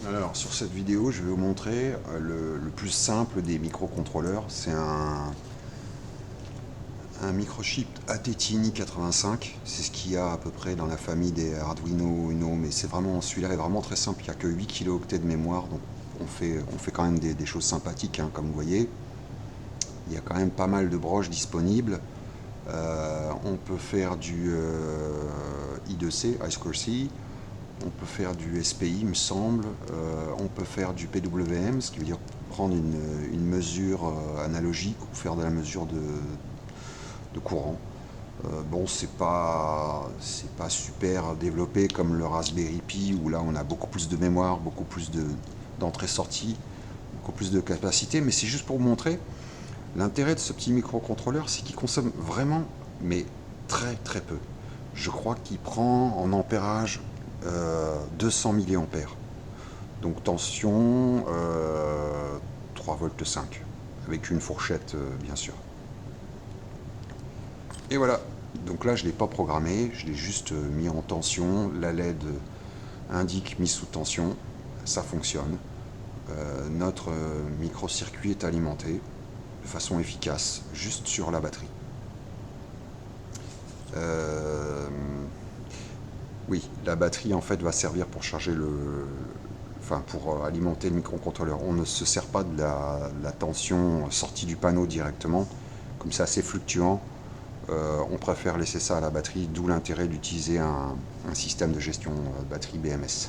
Alors sur cette vidéo, je vais vous montrer le plus simple des microcontrôleurs. C'est un microchip Attitini 85. C'est ce qu'il y a à peu près dans la famille des Arduino Uno, mais c'est vraiment celui-là est vraiment très simple. Il n'y a que 8 kilooctets de mémoire, donc on fait quand même des choses sympathiques, hein, comme vous voyez. Il y a quand même pas mal de broches disponibles. On peut faire du I2C, I2C. On peut faire du SPI, il me semble. On peut faire du PWM, ce qui veut dire prendre une mesure analogique ou faire de la mesure de courant. Bon, c'est pas super développé comme le Raspberry Pi où là on a beaucoup plus de mémoire, beaucoup plus d'entrée-sortie, beaucoup plus de capacité, mais c'est juste pour vous montrer l'intérêt de ce petit microcontrôleur, c'est qu'il consomme vraiment, mais très très peu. Je crois qu'il prend en ampérage 200 milliampères. Donc tension 3 volts 5 avec une fourchette bien sûr. Et voilà. Donc là je ne l'ai pas programmé, je l'ai juste mis en tension. La LED indique mise sous tension. Ça fonctionne. Notre microcircuit est alimenté de façon efficace, juste sur la batterie. Euh, oui, la batterie en fait va servir pour charger enfin pour alimenter le microcontrôleur. On ne se sert pas de la tension sortie du panneau directement, comme c'est assez fluctuant. On préfère laisser ça à la batterie, d'où l'intérêt d'utiliser un système de gestion batterie BMS.